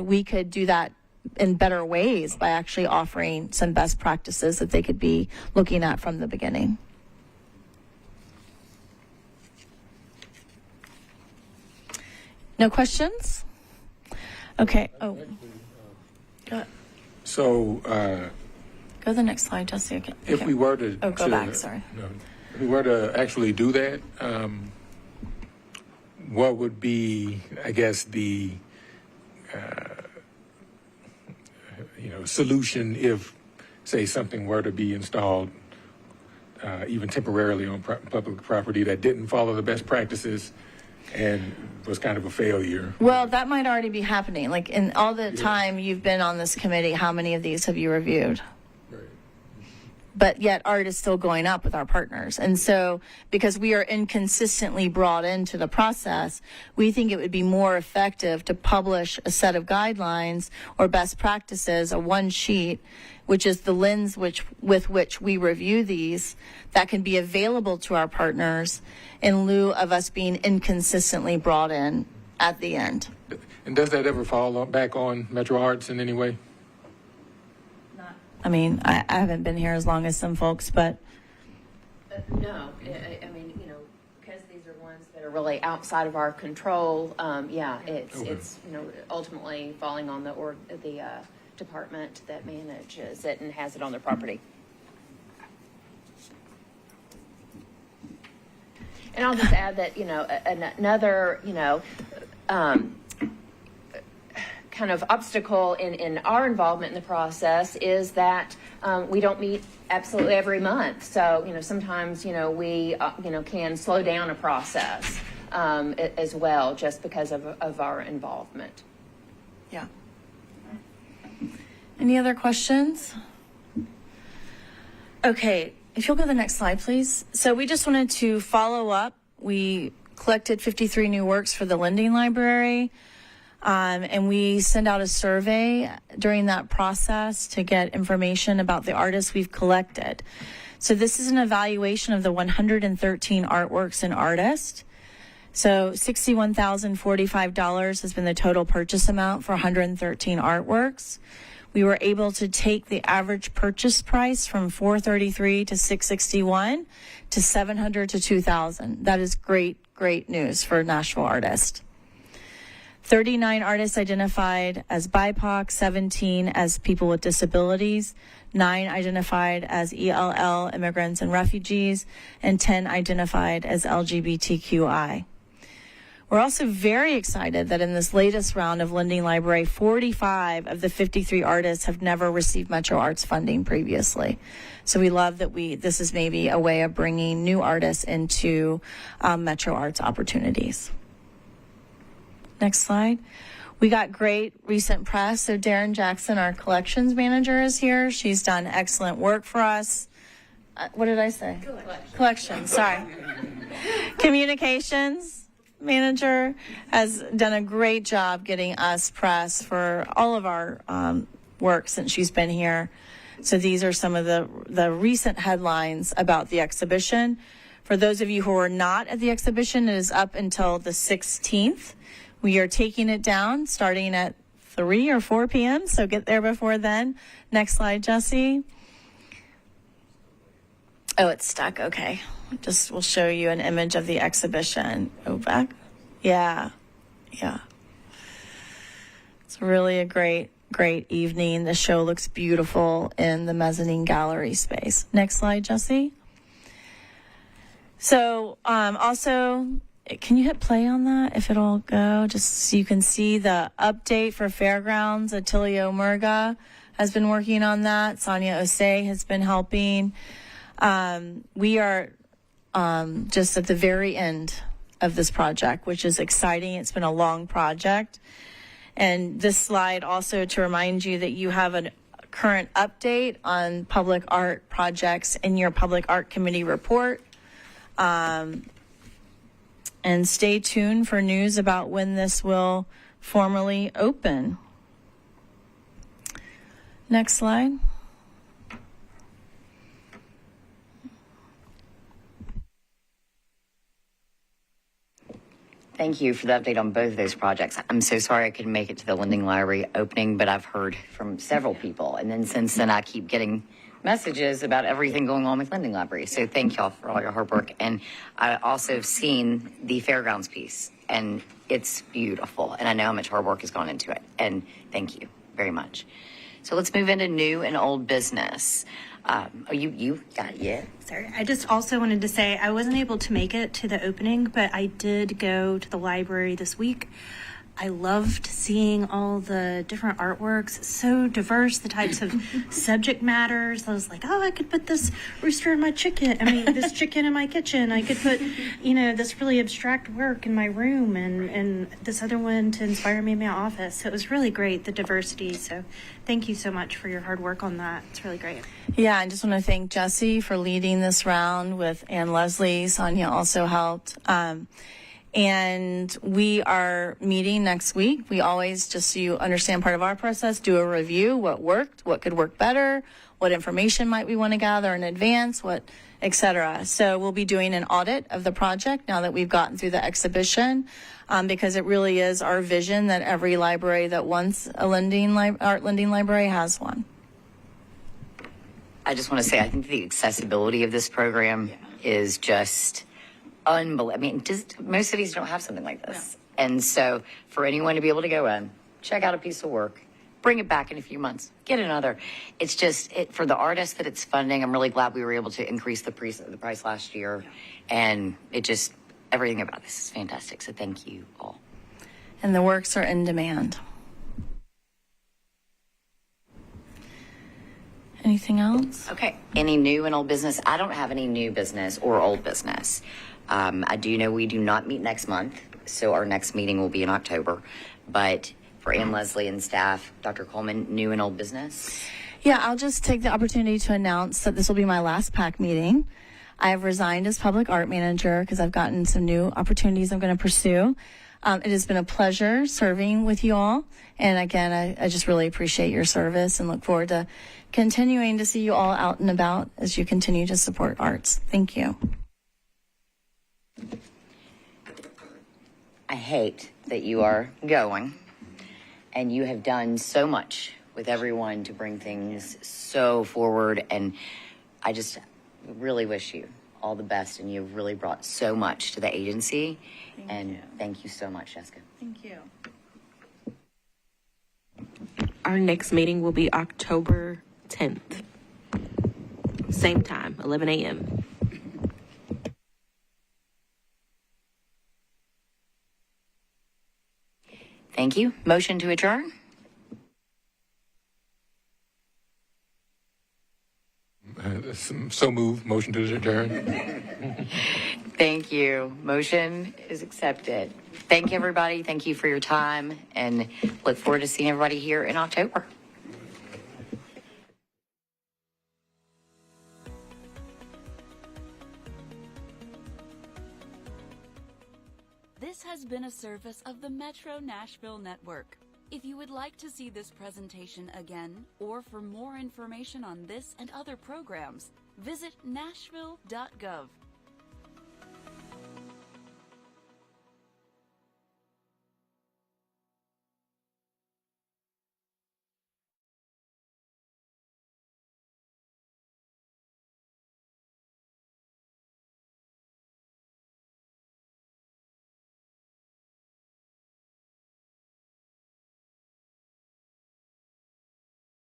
we could do that in better ways by actually offering some best practices that they could be looking at from the beginning. No questions? Okay. Oh. So, Go to the next slide, Jesse. Okay. if we were to... Oh, go back, sorry. No, if we were to actually do that, what would be, I guess, the, solution if, say, something were to be installed, even temporarily on public property that didn't follow the best practices and was kind of a failure? Well, that might already be happening. Like in all the time you've been on this committee, how many of these have you reviewed? But yet art is still going up with our partners. And so because we are inconsistently brought into the process, we think it would be more effective to publish a set of guidelines or best practices, a one sheet, which is the lens with which we review these, that can be available to our partners in lieu of us being inconsistently brought in at the end. And does that ever fall back on Metro Arts in any way? I mean, I haven't been here as long as some folks, but No, I mean, because these are ones that are really outside of our control, it's ultimately falling on the department that manages it and has it on their property. And I'll just add that, another, kind kind of obstacle in our involvement in the process is that we don't meet absolutely every month. So, sometimes, we, can slow down a process as well just because of our involvement. Yeah. Any other questions? Okay, if you'll go to the next slide, please. So we just wanted to follow up. We collected 53 new works for the lending library, and we send out a survey during that process to get information about the artists we've collected. So this is an evaluation of the 113 artworks and artists. So $61,045 has been the total purchase amount for 113 artworks. We were able to take the average purchase price from $433 to $661 to $700 to $2,000. That is great news for Nashville artists. 39 artists identified as BIPOC, 17 as people with disabilities, 9 identified as ELL, immigrants and refugees, and 10 identified as LGBTQI. We're also very excited that in this latest round of Lending Library, 45 of the 53 artists have never received Metro Arts funding previously. So we love that this is maybe a way of bringing new artists into Metro Arts opportunities. Next slide. We got great recent press. So Darren Jackson, our collections manager, is here. She's done excellent work for us. What did I say? Collections, sorry. Communications manager has done a great job getting us press for all of our work since she's been here. So these are some of the recent headlines about the exhibition. For those of you who are not at the exhibition, it is up until the 16th. We are taking it down starting at 3 or 4 p.m., so get there before then. Next slide, Jesse. Oh, it's stuck. Okay. We'll show you an image of the exhibition. Go back. Yeah. It's really a great evening. The show looks beautiful in the mezzanine gallery space. Next slide, Jesse. So, also, can you hit play on that if it'll go? Just so you can see the update for Fairgrounds. Attilio Murga has been working on that. Sonia Osei has been helping. We are just at the very end of this project, which is exciting. It's been a long project. And this slide also to remind you that you have a current update on public art projects in your Public Art Committee report. And stay tuned for news about when this will formally open. Next slide. Thank you for the update on both of those projects. I'm so sorry I couldn't make it to the Lending Library opening, but I've heard from several people. And then since then, I keep getting messages about everything going on with Lending Library. So thank y'all for all your hard work. And I also have seen the Fairgrounds piece, and it's beautiful. And I know how much hard work has gone into it. And thank you very much. So let's move into new and old business. You got it, yeah? Sorry, I just also wanted to say I wasn't able to make it to the opening, but I did go to the library this week. I loved seeing all the different artworks, so diverse, the types of subject matters. I was like, oh, I could put this rooster in my chicken. This chicken in my kitchen. I could put, this really abstract work in my room and this other one to inspire me in my office. So it was really great, the diversity. So thank you so much for your hard work on that. It's really great. Yeah, I just want to thank Jesse for leading this round with Ann Leslie. Sonia also helped. And we are meeting next week. We always, just so you understand part of our process, do a review, what worked, what could work better, what information might we want to gather in advance, et cetera. So we'll be doing an audit of the project now that we've gotten through the exhibition, because it really is our vision that every library that wants a art lending library has one. I just want to say, I think the accessibility of this program is just unbelievable. Most cities don't have something like this. No. And so for anyone to be able to go in, check out a piece of work, bring it back in a few months, get another. It's just, for the artists that it's funding, I'm really glad we were able to increase the price last year. Yeah. And everything about this is fantastic. So thank you all. And the works are in demand. Anything else? Okay. Any new and old business? I don't have any new business or old business. I do know we do not meet next month, so our next meeting will be in October. But for Ann Leslie and staff, Dr. Coleman, new and old business? Yeah, I'll just take the opportunity to announce that this will be my last PAC meeting. I have resigned as public art manager because I've gotten some new opportunities I'm going to pursue. It has been a pleasure serving with you all. And again, I just really appreciate your service and look forward to continuing to see you all out and about as you continue to support arts. Thank you. I hate that you are going, and you have done so much with everyone to bring things so forward, and I just really wish you all the best, and you've really brought so much to the agency. Thank you so much, Jessica. Thank you. Our next meeting will be October 10th. Same time, 11 a.m. Thank you. Motion to adjourn? So move. Motion to adjourn. Thank you. Motion is accepted. Thank you, everybody. Thank you for your time, and look forward to seeing everybody here in October. This has been a service of the Metro Nashville Network. If you would like to see this presentation again, or for more information on this and other programs, visit nashville.gov.